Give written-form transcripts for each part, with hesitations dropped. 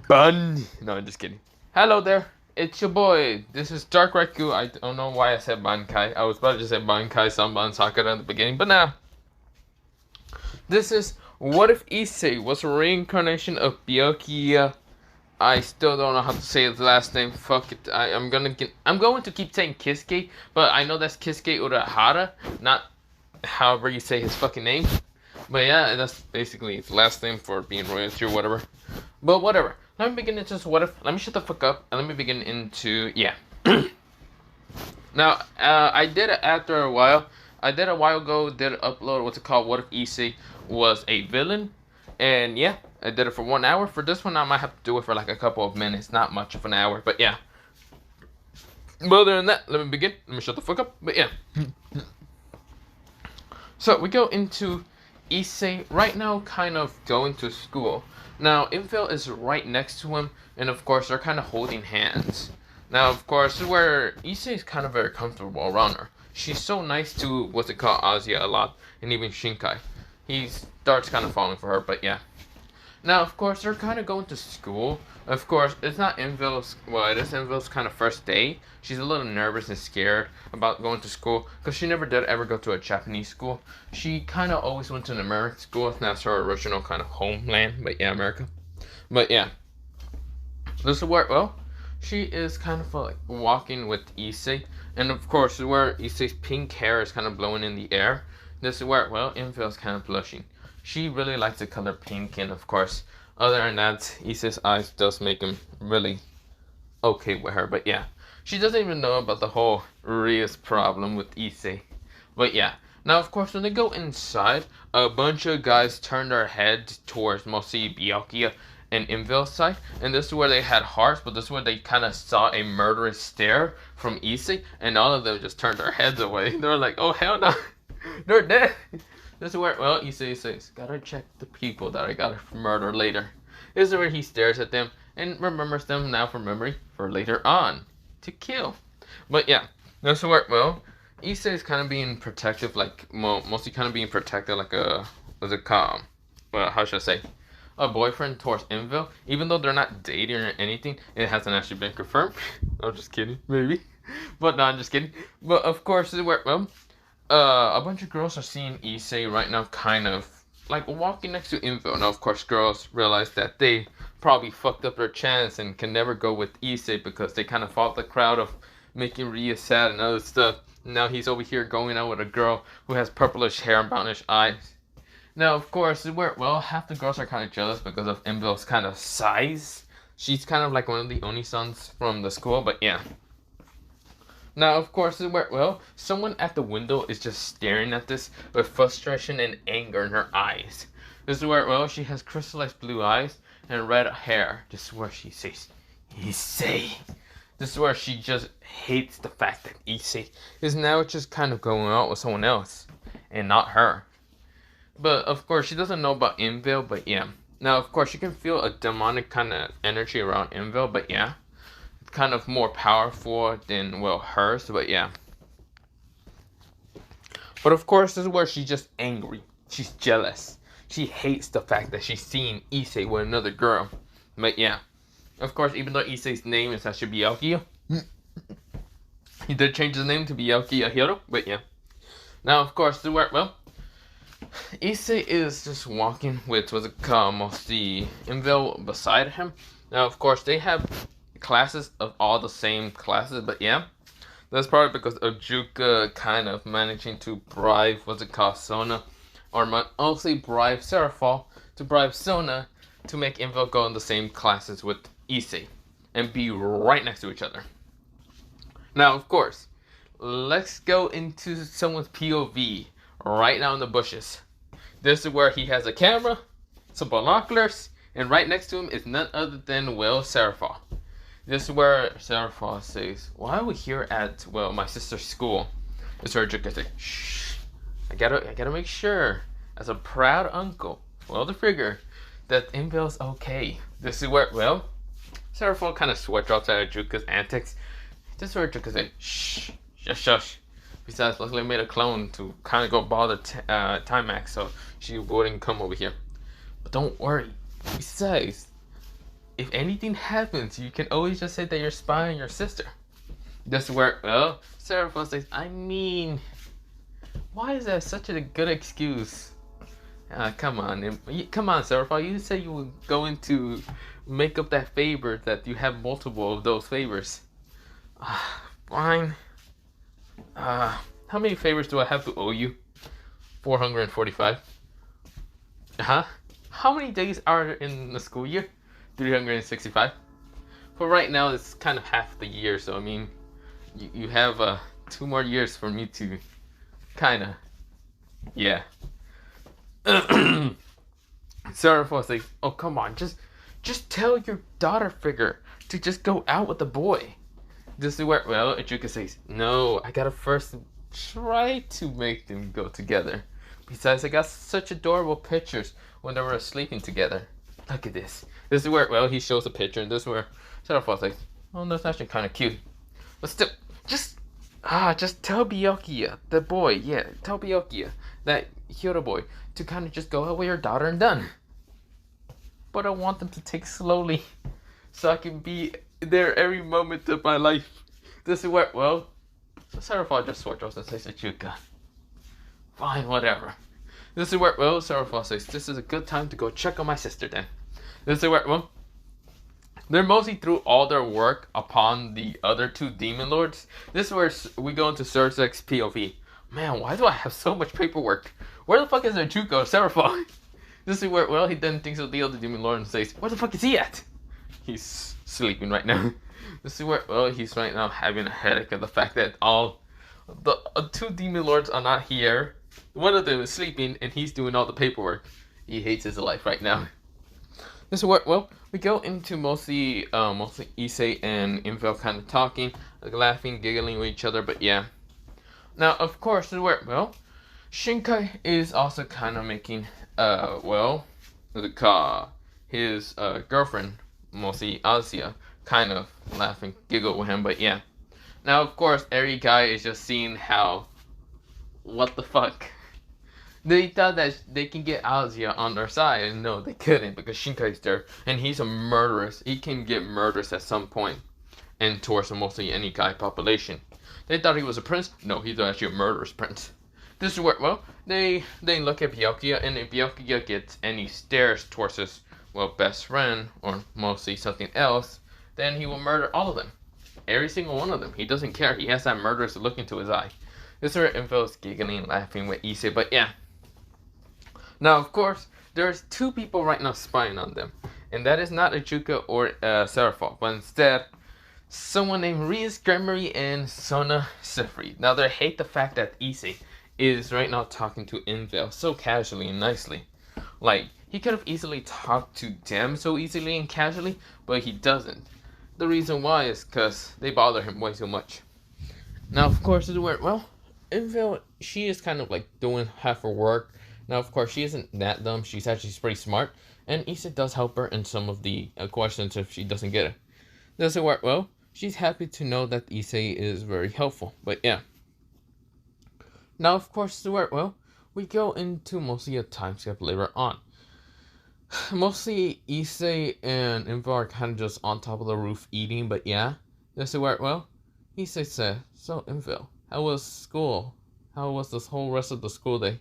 Bun. No, I'm just kidding. Hello there. It's your boy. This is Dark Raikou. I don't know why I said Bankai. I was about to just say Bankai Samban Sakura at the beginning, but now. This is what if Issei was a reincarnation of Byakuya. I still don't know how to say his last name. Fuck it. I'm going to keep saying Kisuke, but I know that's Kisuke Urahara, not however you say his fucking name. But yeah, that's basically his last name for being royalty or whatever. But whatever. Let me begin into what if. Let me shut the fuck up and let me begin into yeah. Now, I did it after a while. I did a while ago. Did upload what's it called? What if Issei was a villain? And yeah, I did it for 1 hour. For this one, I might have to do it for like a couple of minutes. Not much of an hour, but yeah. But other than that, let me begin. Let me shut the fuck up. But yeah. So we go into Issei right now, kind of going to school. Now, Infel is right next to him, and of course, they're kind of holding hands. Now, of course, this is where Issei is kind of very comfortable around her. She's so nice to, what's it called, Azia a lot, and even Shinkai. He starts kind of falling for her, but yeah. Now, of course, they're kind of going to school. Of course, it's not Invil's, well, it is Invil's kind of first day. She's a little nervous and scared about going to school because she never did ever go to a Japanese school. She kind of always went to an American school. That's her original kind of homeland, but yeah, America. But yeah, this is where, well, she is kind of like walking with Issei. And of course, where Issei's pink hair is kind of blowing in the air. This is where, well, Invil's kind of blushing. She really likes the color pink, and of course, other than that, Issei's eyes does make him really okay with her. But yeah, she doesn't even know about the whole Ria's problem with Issei. But yeah, now of course, when they go inside, a bunch of guys turn their heads towards mostly Byakuya and Invil's side, and this is where they had hearts, but this is where they kind of saw a murderous stare from Issei, and all of them just turned their heads away. They're like, oh hell no, they're dead. This is where, well, Issei says, gotta check the people that I gotta murder later. This is where he stares at them and remembers them now from memory for later on to kill. But yeah, this is where, well, Issei is kind of being protective, like, mostly kind of being protected like a, what's it called? Well, how should I say? A boyfriend towards Invil. Even though they're not dating or anything, it hasn't actually been confirmed. I'm just kidding, maybe. But no, I'm just kidding. But of course, this is where, well, a bunch of girls are seeing Issei right now kind of like walking next to Info. Now, of course, girls realize that they probably fucked up their chance and can never go with Issei because they kind of fought the crowd of making Ria sad and other stuff. Now he's over here going out with a girl who has purplish hair and brownish eyes. Now, of course, where, well, half the girls are kind of jealous because of Invil's kind of size. She's kind of like one of the only sons from the school, but yeah. Now, of course, where, well, someone at the window is just staring at this with frustration and anger in her eyes. This is where, well, she has crystallized blue eyes and red hair. This is where she says, Issei. This is where she just hates the fact that Issei is now just kind of going out with someone else and not her. But, of course, she doesn't know about Invil, but yeah. Now, of course, you can feel a demonic kind of energy around Invil, but yeah. Kind of more powerful than, well, hers, but yeah. But of course, this is where she's just angry. She's jealous. She hates the fact that she's seeing Issei with another girl. But yeah. Of course, even though Issei's name is actually Byakuya, he did change his name to Byakuya Hiro, but yeah. Now, of course, this is where, well, Issei is just walking with, what's it called, mostly Invil beside him. Now, of course, they have classes of all the same classes, but yeah, that's probably because of Juka kind of managing to bribe, what's it called, Sona, or mostly bribe Seraphol to bribe Sona to make Invo go in the same classes with Issei and be right next to each other. Now, of course, let's go into someone's POV right now in the bushes. This is where he has a camera, some binoculars, and right next to him is none other than, well, Seraphol. This is where Seraphol says, why are we here at, well, my sister's school? It's where Juka says, shh, I gotta make sure, as a proud uncle, well, the figure, that Invil's okay. This is where, well, Seraphol kind of sweat drops out of Juka's antics. This is where Juka says, shh, shush. Besides, luckily I made a clone to kind of go bother Timax, so she wouldn't come over here. But don't worry. Besides, if anything happens, you can always just say that you're spying on your sister. This is where, well, Seraph says, I mean, why is that such a good excuse? Come on, Seraph. You said you were going to make up that favor, that you have multiple of those favors. Fine. How many favors do I have to owe you? 445. Huh? How many days are in the school year? 365. For right now, it's kind of half the year, so I mean, you have 2 more years for me to kind of, yeah. Sarah was like, oh come on, just tell your daughter figure to just go out with the boy. This is where, well, Ichuka says, no, I gotta first try to make them go together. Besides, I got such adorable pictures when they were sleeping together. Look at this. This is where, well, he shows a picture, and this is where Sarah was like, oh, that's actually kind of cute. But still, just tell Byakuya, the boy, yeah, tell Byakuya, that Hyoto boy, to kind of just go out with your daughter and done. But I want them to take slowly, so I can be there every moment of my life. This is where, well, Sarah just sort of says to Chuka, fine, whatever. This is where, well, Sarah says, this is a good time to go check on my sister then. This is where, well, they're mostly through all their work upon the other 2 demon lords. This is where we go into Surzek's POV. Man, why do I have so much paperwork? Where the fuck is Ichuka, Seraph? This is where, well, he then thinks of the other demon lord and says, where the fuck is he at? He's sleeping right now. This is where, well, he's right now having a headache of the fact that all the 2 demon lords are not here. One of them is sleeping and he's doing all the paperwork. He hates his life right now. This is where, well, we go into mostly Issei and Infel kind of talking, like laughing, giggling with each other, but yeah. Now, of course, this is where, well, Shinkai is also kind of making, well, his girlfriend, mostly Asia, kind of laughing, giggle with him, but yeah. Now, of course, every guy is just seeing how, what the fuck. They thought that they can get Asia on their side, and no, they couldn't, because Shinkai's there, and he's a murderous. He can get murderous at some point, and towards mostly any guy population. They thought he was a prince. No, he's actually a murderous prince. This is where, well, they look at Byakuya, and if Byakuya gets any stares towards his, well, best friend, or mostly something else, then he will murder all of them. Every single one of them. He doesn't care. He has that murderous look into his eye. This is where Info is giggling and laughing with Issei, but yeah. Now, of course, there's 2 people right now spying on them. And that is not Ichuka or Seraph, but instead, someone named Rias Gremory and Sona Sifri. Now, they hate the fact that Issei is right now talking to Infel so casually and nicely. Like, he could have easily talked to them so easily and casually, but he doesn't. The reason why is because they bother him way too much. Now, of course, this is where, well, Infel, she is kind of like doing half her work. Now, of course, she isn't that dumb. She's actually pretty smart. And Issei does help her in some of the questions if she doesn't get it. Does it work? Well, she's happy to know that Issei is very helpful. But yeah. Now, of course, to work well, we go into mostly a time skip later on. Mostly Issei and Info are kind of just on top of the roof eating. But yeah. Does it work? Well, Issei said, so Info, how was school? How was this whole rest of the school day?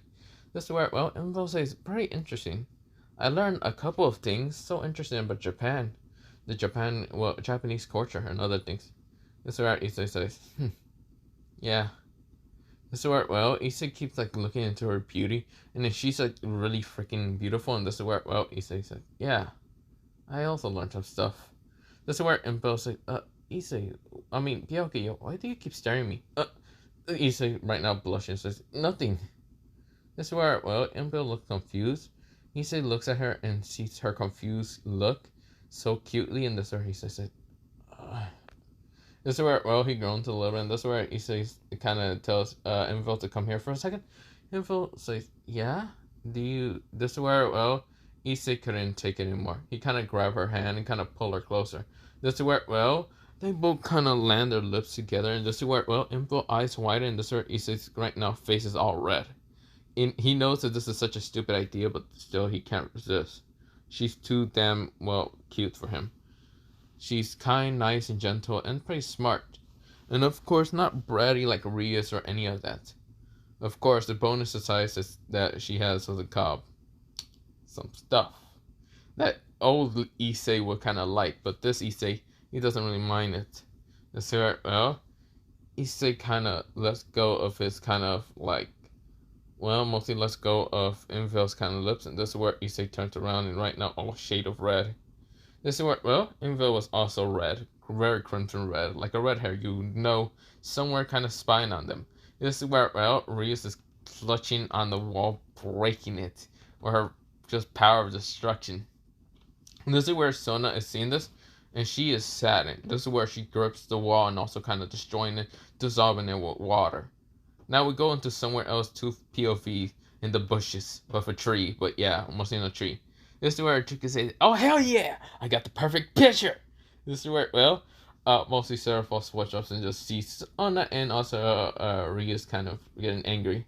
This is where, well, Info says, very interesting. I learned a couple of things so interesting about Japan. Japanese culture and other things. This is where Issei says, yeah. This is where, well, Issei keeps, like, looking into her beauty. And then she's, like, really freaking beautiful. And this is where, well, Issei says, yeah. I also learned some stuff. This is where Info says, Issei, Byakuya, why do you keep staring at me? Issei right now blushing says, nothing. This is where, well, Info looks confused. Issei looks at her and sees her confused look so cutely, and this is where he says, this is where, well, he groans a little bit, and this is where Issei kind of tells Info to come here for a second. Info says, yeah? This is where, well, Issei couldn't take it anymore. He kind of grabbed her hand and kind of pulled her closer. This is where, well, they both kind of land their lips together, and this is where, well, Info eyes widen, and this is where Issei's right now face is all red. He knows that this is such a stupid idea, but still he can't resist. She's too damn, well, cute for him. She's kind, nice, and gentle, and pretty smart. And of course, not bratty like Rias or any of that. Of course, the bonus aside is that she has as a cob some stuff that old Issei would kind of like, but this Issei, he doesn't really mind it. And so, well, Issei kind of lets go of his kind of like, well, mostly lets go of Invel's kind of lips, and this is where Issei turns around and right now all shade of red. This is where, well, Invel was also red, very crimson red, like a red hair, you know, somewhere kind of spine on them. This is where, well, Rias is clutching on the wall, breaking it, with her just power of destruction. And this is where Sona is seeing this, and she is saddened. This is where she grips the wall and also kind of destroying it, dissolving it with water. Now we go into somewhere else, two POV in the bushes of a tree, but yeah, almost in a tree. This is where Kuchiki says, "Oh hell yeah, I got the perfect picture." This is where, well, mostly Seraphos switch ups and just sees Sona and also Ria's kind of getting angry.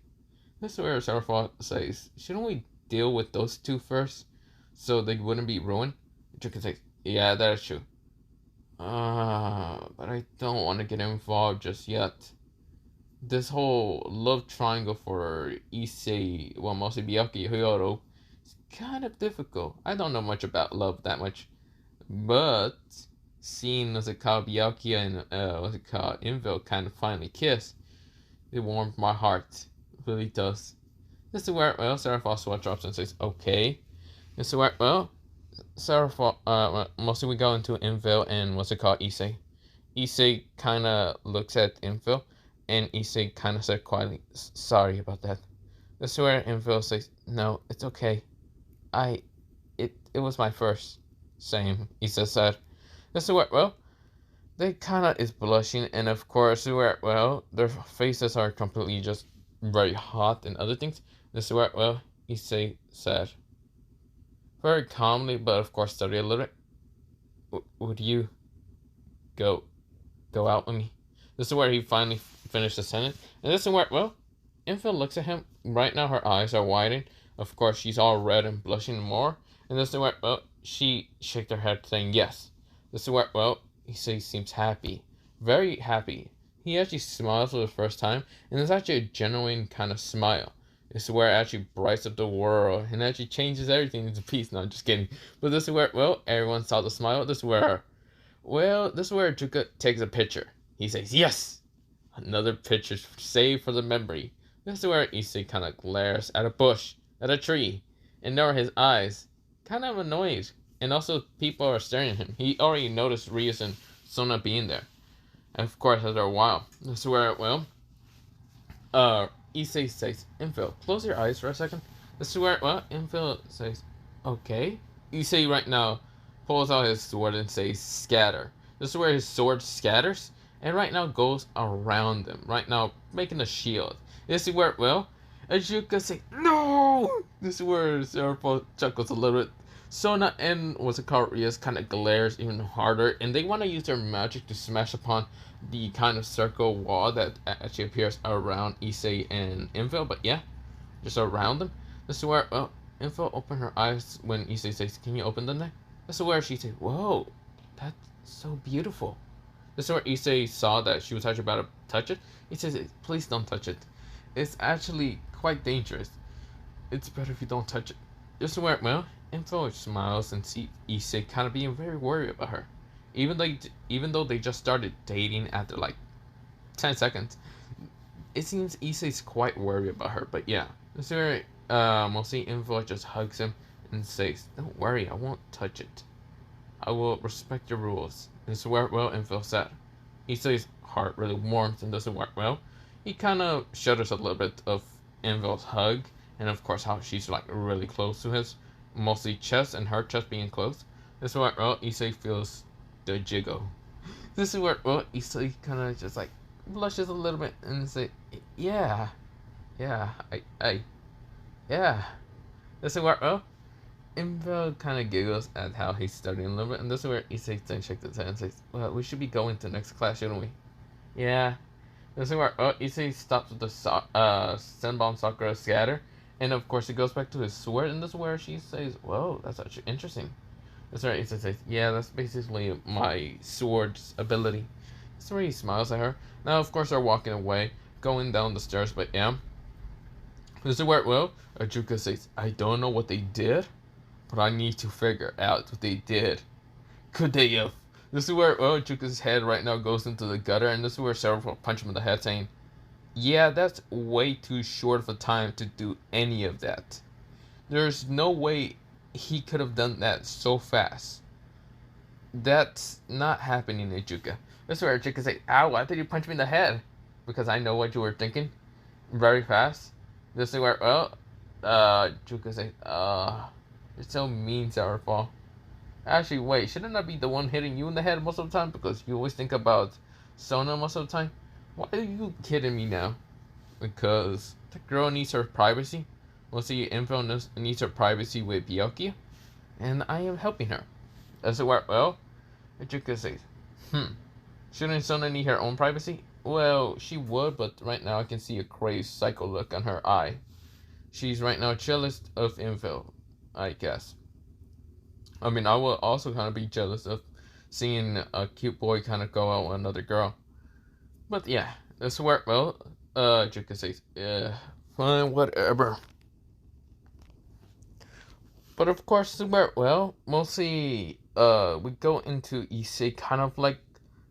This is where Seraphos says, "Shouldn't we deal with those two first, so they wouldn't be ruined?" Kuchiki says, "Yeah, that is true. But I don't want to get involved just yet. This whole love triangle for Issei, well, mostly Byakuya Hyoto, is kind of difficult. I don't know much about love that much, but seeing what's it called Byakuya and what's it called Invel kind of finally kiss, it warmed my heart. It really does." This is where, well, Seraphos drops and says, "Okay." This is where, well, Seraphos, mostly we go into Invel and what's it called Issei. Issei kind of looks at Invel, and Issei kind of said quietly, "Sorry about that." This is where Invel says, "No, it's okay. It was my first." Same, Issei said. This is where, well, they kind of is blushing, and of course, where, well, their faces are completely just very hot and other things. This is where, well, Issei said, very calmly, but of course study a little bit, "Would you go out with me?" This is where he finally finished the sentence. And this is where, well, Invel looks at him. Right now her eyes are widening. Of course, she's all red and blushing more. And this is where, well, she shakes her head saying yes. This is where, well, he seems happy. Very happy. He actually smiles for the first time. And it's actually a genuine kind of smile. This is where it actually brights up the world. And actually changes everything into peace. No, I'm just kidding. But this is where, well, everyone saw the smile. This is where, well, this is where Juka takes a picture. He says, "Yes! Another picture saved for the memory." This is where Issei kind of glares at a bush, at a tree, and there are his eyes, kind of annoyed. And also, people are staring at him. He already noticed Rias and Sona being there. And of course, after a while, this is where, well, Issei says, "Invel, close your eyes for a second." This is where, well, Invel says, "Okay." Issei right now pulls out his sword and says, "Scatter." This is where his sword scatters, and right now goes around them, right now making a shield. This is where, well, Ajuka say, "No!" This is where Seraphos chuckles a little bit. Sona and what's it called, Rias kind of glares even harder, and they want to use their magic to smash upon the kind of circle wall that actually appears around Issei and Invel, but yeah, just around them. This is where, well, Invel opened her eyes when Issei says, "Can you open them there?" This is where she says, "Whoa, that's so beautiful." This is where Issei saw that she was actually about to touch it. He says, "Please don't touch it. It's actually quite dangerous. It's better if you don't touch it." This is where, well, Invel smiles and sees Issei kind of being very worried about her. Even though they just started dating after like 10 seconds, it seems Issei's quite worried about her. But yeah, this is where mostly Invel just hugs him and says, "Don't worry, I won't touch it. I will respect your rules." This is where, well, Invel said. Issei's heart really warms, and this is where, well, he kind of shudders a little bit of Invel's hug, and of course how she's like really close to his, mostly chest and her chest being close. This is where, well, Issei feels the jiggle. This is where, well, Issei kind of just like blushes a little bit and say, yeah, yeah. This is where, well, Invel kind of giggles at how he's studying a little bit, and this is where Issei then shakes his head and says, "Well, we should be going to the next class, shouldn't we?" "Yeah." This is where, Issei stops with the Senbon Sakura scatter, and of course he goes back to his sword, and this is where she says, "Whoa, that's actually interesting." That's right. Issei says, yeah, that's basically my sword's ability. That's right. He smiles at her. Now, of course, they're walking away, going down the stairs, but yeah. This is where, well, Ajuka says, I don't know what they did, but I need to figure out what they did. Could they have? This is where, well, Ajuka's head right now goes into the gutter, and this is where several punch him in the head, saying, yeah, that's way too short of a time to do any of that. There's no way he could have done that so fast. That's not happening, Ajuka. This is where Ajuka says, ow, why did you punch me in the head? Because I know what you were thinking. Very fast. This is where, well, Ajuka says, you're so mean, Sourfall. Actually, wait, shouldn't I be the one hitting you in the head most of the time? Because you always think about Sona most of the time? Why are you kidding me now? Because the girl needs her privacy. Mostly Info needs her privacy with Byakuya. And I am helping her. That's where, well, Ajuka says, shouldn't Sona need her own privacy? Well, she would, but right now I can see a crazed psycho look on her eye. She's right now jealous of Info, I guess. I mean, I will also kind of be jealous of seeing a cute boy kind of go out with another girl. But yeah, that's where, well, Ajuka says, yeah, fine, whatever. But of course, where, well, mostly, we go into Issei kind of like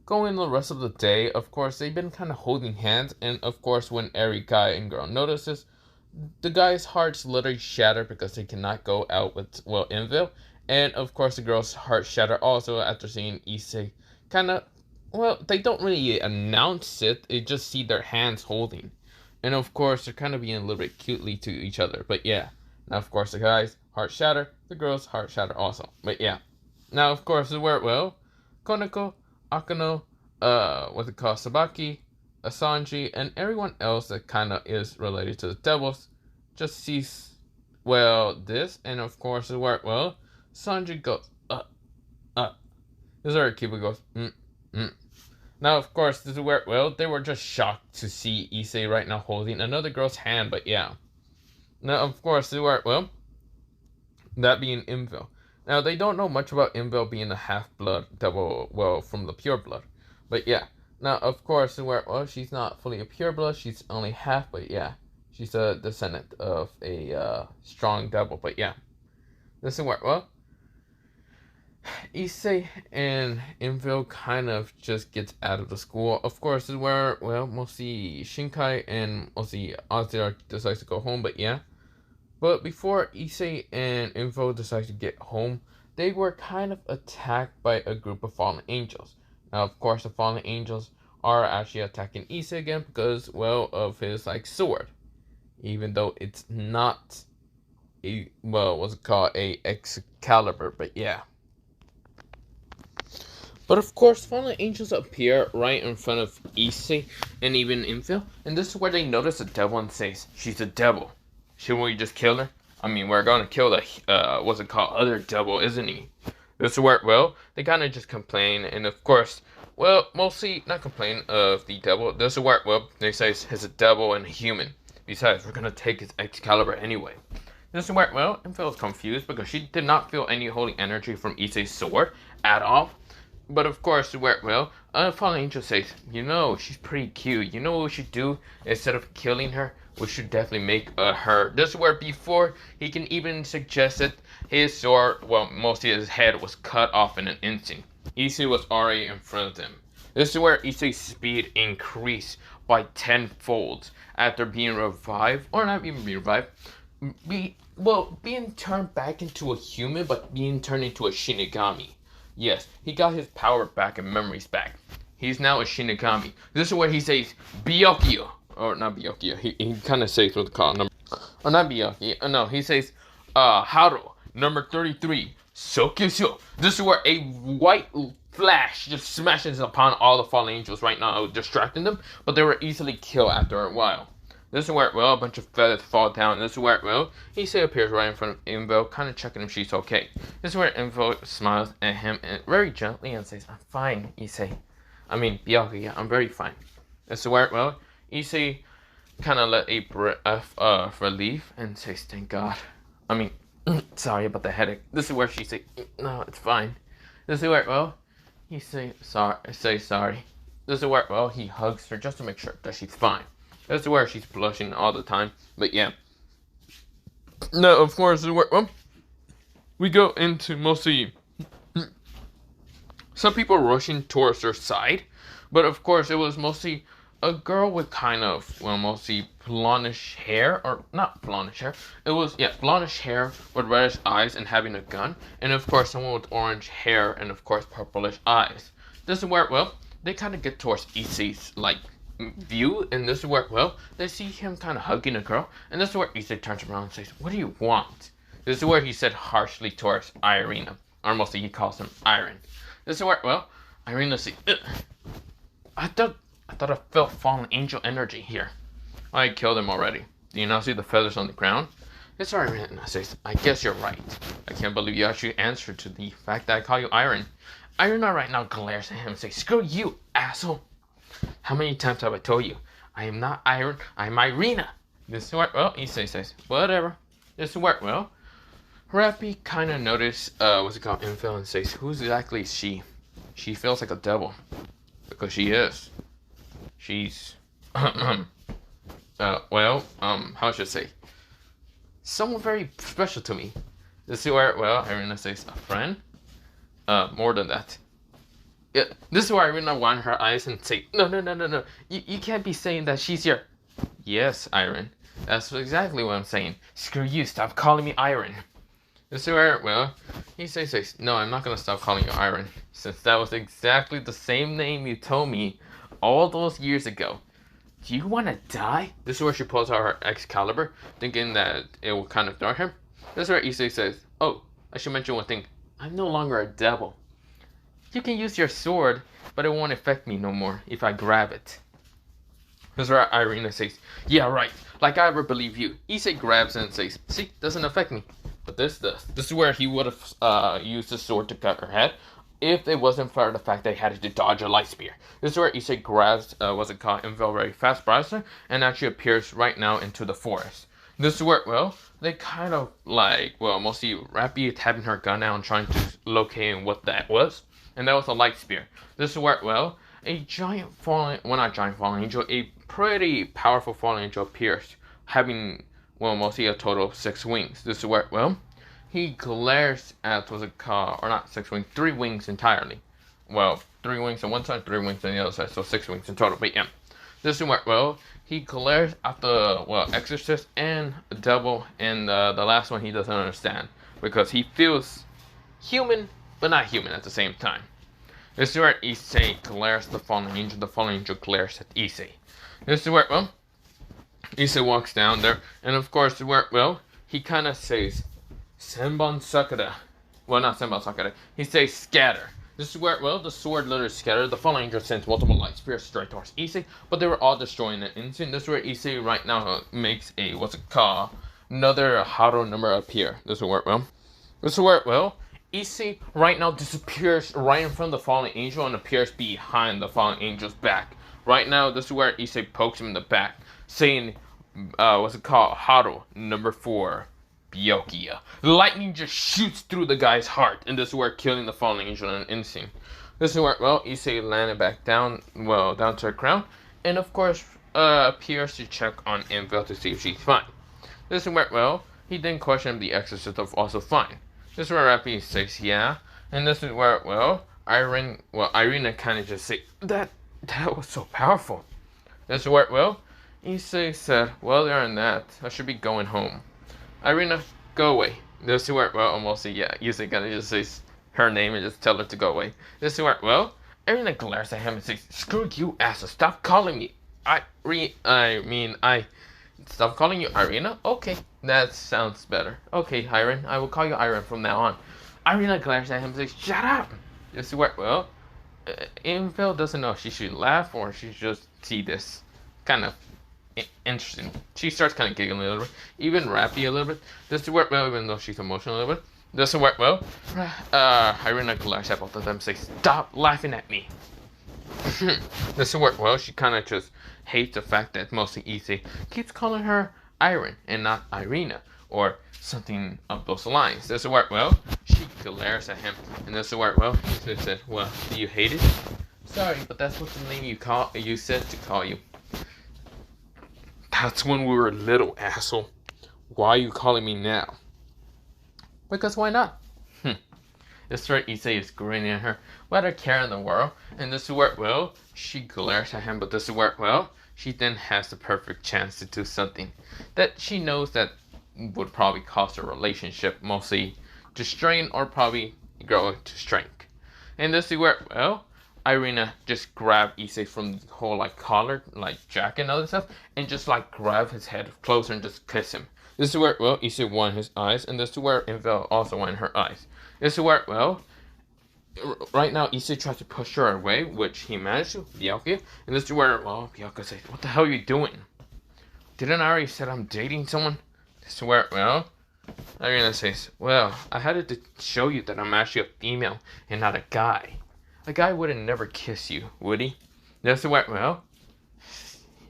going the rest of the day. Of course, they've been kind of holding hands, and of course, when every guy and girl notices, the guy's hearts literally shatter because they cannot go out with, well, Envil. And of course, the girl's heart shatter also after seeing Issei kind of, well, they don't really announce it, they just see their hands holding. And of course, they're kind of being a little bit cutely to each other. But yeah, now of course, the guy's heart shatter, the girl's heart shatter also. But yeah, now of course, this is where, well, Koneko, Akano, what's it called, Sabaki, Asanji, and everyone else that kind of is related to the devils just sees, well, this. And of course, this is where, well, Sanji goes, This is where Kiba goes, Now, of course, this is where, well, they were just shocked to see Issei right now holding another girl's hand, but yeah. Now, of course, this is where, well, that being Imvil. Now, they don't know much about Imvil being a half-blood devil, well, from the pure blood. But yeah. Now, of course, where, well, she's not fully a pure blood, she's only half, but yeah. She's a descendant of a strong devil, but yeah. This is where, well, Issei and Imvil kind of just gets out of the school. Of course, this is where, well, mostly Shinkai and mostly Azir decides to go home, but yeah. But before Issei and Info decide to get home, they were kind of attacked by a group of fallen angels. Now, of course, the fallen angels are actually attacking Issei again because, well, of his, like, sword. Even though it's not a, well, what's it called, a Excalibur, but yeah. But of course, fallen angels appear right in front of Issei and even Info. And this is where they notice the devil and says, she's a devil. Shouldn't we just kill her? I mean, we're gonna kill the, what's it called, other devil, isn't he? This is where, well, they kind of just complain, and of course, well, mostly not complain of the devil. This is where, well, they say he's a devil and a human. Besides, we're gonna take his Excalibur anyway. This is where, well, Info is confused because she did not feel any holy energy from Issei's sword at all. But of course, where, well, Fallen Angel says, you know, she's pretty cute. You know what we should do? Instead of killing her, we should definitely make her. This is where before he can even suggest that his sword, well, mostly his head was cut off in an instant. Issei was already in front of them. This is where Issei's speed increased by 10-fold after being revived, or not even being revived, being turned back into a human, but being turned into a Shinigami. Yes, he got his power back and memories back. He's now a Shinigami. This is where he says, Byakuya. Or not Byakuya. He kind of says what's called number. Oh, not Byakuya. No, he says, Haru, number 33. Sokyo. This is where a white flash just smashes upon all the fallen angels right now, distracting them. But they were easily killed after a while. This is where, well, a bunch of feathers fall down. This is where, well, Issei appears right in front of Info, kind of checking if she's okay. This is where Info smiles at him and very gently and says, I'm fine, Issei. I mean, Byakuya, I'm very fine. This is where, well, Issei kind of let a breath of relief and says, thank God. I mean, Sorry about the headache. This is where she say, no, it's fine. This is where, well, he say sorry. This is where, well, he hugs her just to make sure that she's fine. This is where she's blushing all the time. But yeah. No, of course, this is where, well, we go into mostly some people rushing towards their side. But of course, it was mostly a girl with kind of, well, mostly blondish hair, or not blondish hair. It was, yeah, blondish hair with reddish eyes and having a gun. And of course, someone with orange hair and of course, purplish eyes. This is where, well, they kind of get towards Issei's, like, view. And this is where, well, they see him kind of hugging a girl. And this is where Issei turns around and says, what do you want? This is where he said harshly towards Irina. Or mostly he calls him Iron. This is where, well, Irina says, I thought I felt fallen angel energy here. I killed him already. Do you not see the feathers on the ground? It's Iron. I say, I guess you're right. I can't believe you actually answered to the fact that I call you Iron. Irina right now glares at him and says, screw you, asshole. How many times have I told you? I am not Iron, I'm Irina. This is where, well, Issei says, whatever. This is where, well, Rappy kind of noticed, what's it called, Infil, and says, who exactly is she? She feels like a devil. Because she is. She's, well, how should I say? Someone very special to me. This is where, well, Irina says, a friend? More than that. Yeah, this is where Irina wants her eyes and say, no. You can't be saying that she's your... Yes, Iron. That's exactly what I'm saying. Screw you, stop calling me Iron. This is where, well, he says, no, I'm not going to stop calling you Iron, since that was exactly the same name you told me all those years ago. Do you want to die? This is where she pulls out her Excalibur, thinking that it will kind of dart him. This is where Issei says, oh, I should mention one thing. I'm no longer a devil. You can use your sword, but it won't affect me no more if I grab it. This is where Irina says, yeah, right, like I ever believe you. Issei grabs it and says, see, doesn't affect me. But this does. This is where he would have used the sword to cut her head if it wasn't for the fact that he had to dodge a light spear. This is where Issei grabs, what's it called, Infil very fast browser and actually appears right now into the forest. This is where, well, they kind of like, well, mostly Rappy having her gun out and trying to locate what that was. And that was a light spear. This is where, well, a giant fallen, well, not giant fallen angel, a pretty powerful fallen angel appears, having, well, mostly a total of 6 wings. This is where, well, he glares at, what's it called, or not 6 wings, 3 wings entirely. Well, 3 wings on one side, 3 wings on the other side, so 6 wings in total, but yeah. This is where, well, he glares at the, well, exorcist and the devil, and the last one he doesn't understand, because he feels human, but not human at the same time. This is where Issei glares at the fallen angel glares at Issei. This is where, well, Issei walks down there, and of course, where, well, he kind of says, Senbon Sakura. Well, not Senbon Sakura. He says, scatter. This is where, well, the sword literally scattered. The fallen angel sends multiple light spears straight towards Issei, but they were all destroyed in an instant. This is where Issei right now makes a, what's it called, another Haro number appear. This is where, well, Issei right now disappears right in front of the fallen angel and appears behind the fallen angel's back. Right now, this is where Issei pokes him in the back, saying, what's it called, Haro number 4. Byakuya. Lightning just shoots through the guy's heart, and this is where killing the fallen angel in an instant. This is where, well, Issei landed back down, well, down to the ground, and of course, appears to check on Infil to see if she's fine. This is where, well, he then questioned the exorcist of also fine. This is where Rappy says, yeah, and this is where, well, Irina kind of just say, that was so powerful. This is where, well, Issei said, well, there and that, I should be going home. Irina, go away. This is where, well, almost, yeah, Issei kind of just says her name and just tell her to go away. This is where, well, Irina glares at him and says, screw you, asshole, stop calling me. Stop calling you Irina? Okay, that sounds better. Okay, Iron, I will call you Iron from now on. Irina glares at him and says, shut up. This is where, well, Infil doesn't know if she should laugh or she should just see this kind of interesting. She starts kind of giggling a little bit, even Rappy a little bit. This is where, well, even though she's emotional a little bit, this is where, well, Irina glares at both of them and says, stop laughing at me. This is where, well, she kind of just hates the fact that mostly Issei keeps calling her Iron and not Irina, or something of those lines. This is where, well, she glares at him, and this is where, well, he said, well, do you hate it? Sorry, but that's what the name you said to call you. That's when we were little, asshole. Why are you calling me now? Because why not? This right, Issei is grinning at her. What a care in the world. And this is where, well, she glares at him, but this is where, well, she then has the perfect chance to do something that she knows that would probably cause a relationship mostly to strain or probably grow to strength. And this is where, well, Irina just grabbed Issei from the whole like collar, like jacket and other stuff, and just like grab his head closer and just kiss him. This is where, well, Issei won his eyes, and this is where Invel also won her eyes. This is where, well, right now Issei tries to push her away, which he managed to, Byakuya. And this is where, well, Byakuya says, what the hell are you doing? Didn't I already said I'm dating someone? This is where, well, Irina says, well, I had to show you that I'm actually a female and not a guy. A guy wouldn't never kiss you, would he? This is where, well,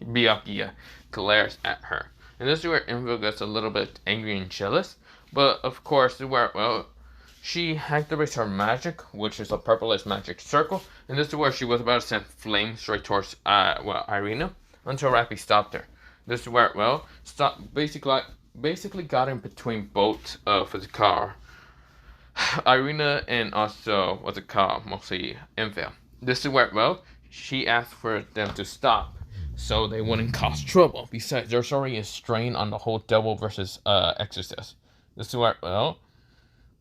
Byakuya glares at her. And this is where Invel gets a little bit angry and jealous. But, of course, this is where, well, she activates her magic, which is a purplish magic circle. And this is where she was about to send flames straight towards, well, Irina, until Rappy stopped her. This is where, well, basically got in between both of the car. Irina and also what's it called, mostly Invel. This is where, well, she asked for them to stop so they wouldn't cause trouble. Besides, there's already a strain on the whole devil versus exorcist. This is where, well,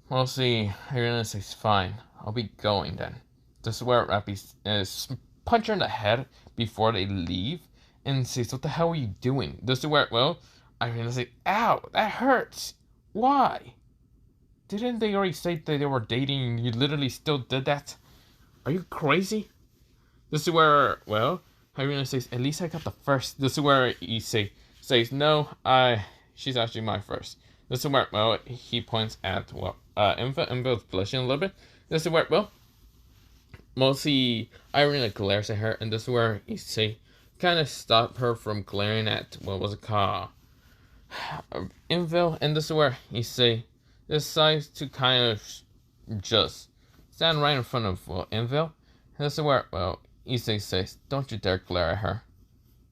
mostly Irina says, fine, I'll be going then. This is where Rappy punch her in the head before they leave and says, what the hell are you doing? This is where, well, Irina says, ow, that hurts. Why? Didn't they already say that they were dating and you literally still did that? Are you crazy? This is where, well, Irina says, at least I got the first. This is where Issei says, no, she's actually my first. This is where, well, he points at, well, Invel's blushing a little bit. This is where, well, mostly Irina glares at her, and this is where Issei kind of stopped her from glaring at, what was it called? Invel, and this is where Issei decides to kind of just stand right in front of, well, Invel. And this is where, well, Issei says, don't you dare glare at her.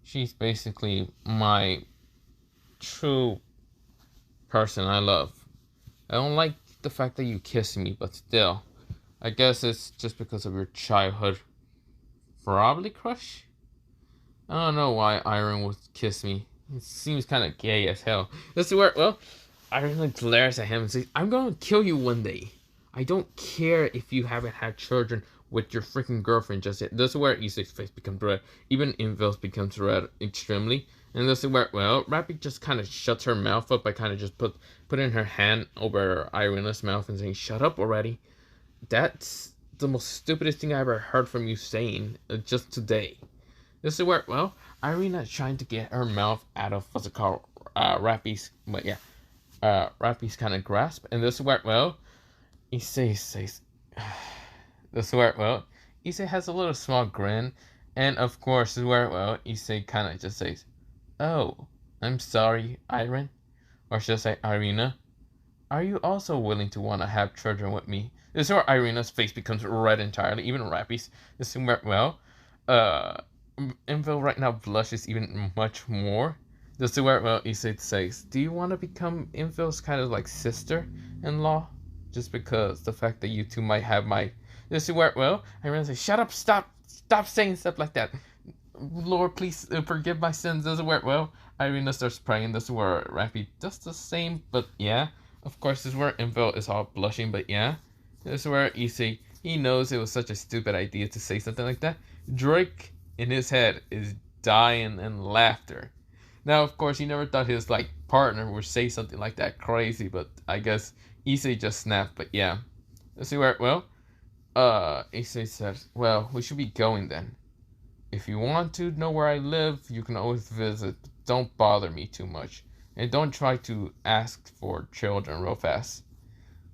She's basically my true person I love. I don't like the fact that you kiss me, but still, I guess it's just because of your childhood probably crush. I don't know why Iron would kiss me. It seems kind of gay as hell. This is where, well, Iron glares at him and says, I'm gonna kill you one day. I don't care if you haven't had children with your freaking girlfriend just yet. This is where Issei's face becomes red. Even Invel's becomes red extremely. And this is where, well, Rappy just kind of shuts her mouth up by kind of just putting her hand over Irina's mouth and saying, shut up already. That's the most stupidest thing I ever heard from you saying just today. This is where, well, Irina is trying to get her mouth out of what's it called, Rappy's, but yeah, Rappy's kind of grasp. And this is where, well, Issei says, this is where, well, Issei has a little small grin. And of course, this is where, well, Issei kind of just says, oh, I'm sorry, Iron. Or should I say, Irina? Are you also willing to want to have children with me? This is where Irina's face becomes red entirely, even Rappy's. This is where, well, Invel right now blushes even much more. This is where, well, Issei says, do you want to become Invel's kind of like sister-in-law? Just because the fact that you two might have my... This is where, well, Irina says, shut up, stop saying stuff like that. Lord, please forgive my sins. This is where, well, Irina starts praying. This is where Rappy does the same, but yeah. Of course, this is where Invel is all blushing, but yeah. This is where Issei, he knows it was such a stupid idea to say something like that. Drake, in his head, is dying in laughter. Now, of course, he never thought his, like, partner would say something like that crazy, but I guess Issei just snapped, but yeah. This is where, well, Issei says, well, we should be going then. If you want to know where I live, you can always visit. But don't bother me too much. And don't try to ask for children real fast.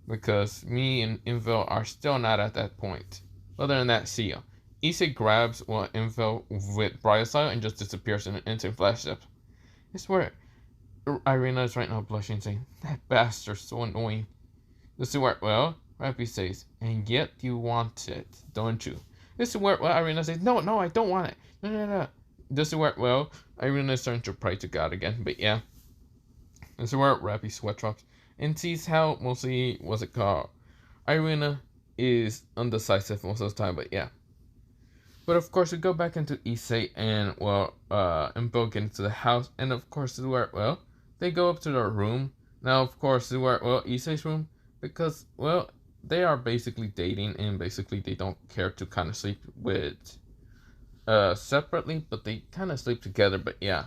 Because me and Invel are still not at that point. Other than that, see ya. Issei grabs, well, Invel with Bright Style and just disappears in an instant flash up. I swear, Irina is right now blushing, saying, "That bastard's so annoying." This is where, well, Rappy says, "And yet you want it, don't you?" This is where, well, Irina says, "No, no, I don't want it. No, no, no." This is where, well, Irina is starting to pray to God again, but yeah. This is where Rappy sweat drops and sees how mostly, what's it called? Irina is undecisive most of the time, but yeah. But of course, we go back into Issei and, well, and Bill get into the house, and of course, this is where, well, they go up to their room. Now, of course, this is where, well, Issei's room, because, well, they are basically dating, and basically they don't care to kind of sleep with, separately, but they kind of sleep together, but yeah.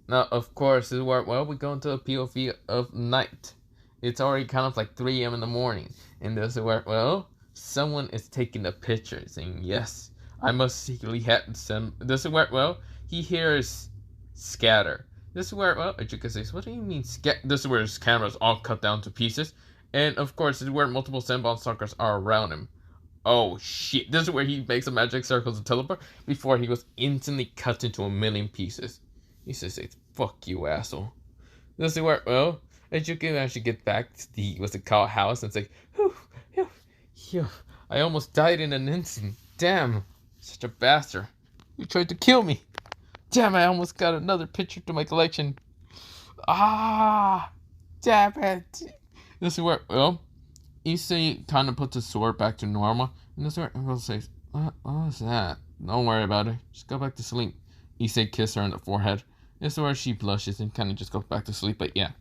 Now, of course, this is where, well, we go into a POV of night. It's already kind of like 3 a.m. in the morning, and this is where, well, someone is taking a picture, saying, "Yes, I must secretly have some." This is where, well, he hears scatter. This is where, well, Ajuka says, "What do you mean scatter?" This is where his camera is all cut down to pieces. And of course, this is where multiple Senbon stalkers are around him. Oh shit. This is where he makes a magic circle to teleport before he was instantly cut into a million pieces. He says, "Fuck you, asshole." This is where, well, Ajuka actually get back to the, what's it called, house and say, "Whew, whew, phew. I almost died in an instant. Damn. Such a bastard. You tried to kill me. Damn, I almost got another picture to my collection. Ah, damn it." This is where, well, Issei kind of puts his sword back to normal. And this is where everyone says, what was that? Don't worry about it. Just go back to sleep." Issei kisses her on the forehead. This is where she blushes and kind of just goes back to sleep. But yeah.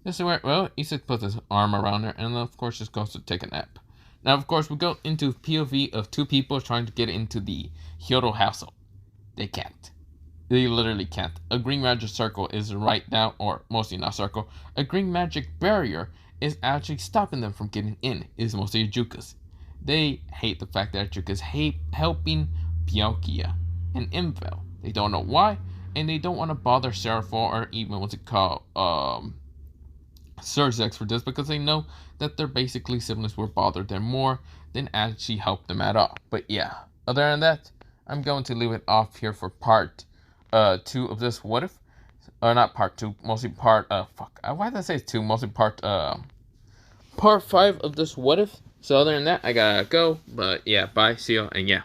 This is where, well, Issei puts his arm around her and of course just goes to take a nap. Now, of course, we go into POV of two people trying to get into the Hyodo household. They can't. They literally can't. A green magic circle is right now, or mostly not circle, a green magic barrier is actually stopping them from getting in. It's mostly Ajuka's. They hate the fact that Ajuka's helping Byakuya and Infel. They don't know why, and they don't want to bother Seraphor or even what's it called, Surzex for this, because they know that their basically siblings will bother them more than actually help them at all. But yeah, other than that, I'm going to leave it off here for part 2 of this what if, or not part 2, mostly part why did I say 2, mostly part 5 of this what if. So other than that, I gotta go, but yeah, bye, see you, and yeah.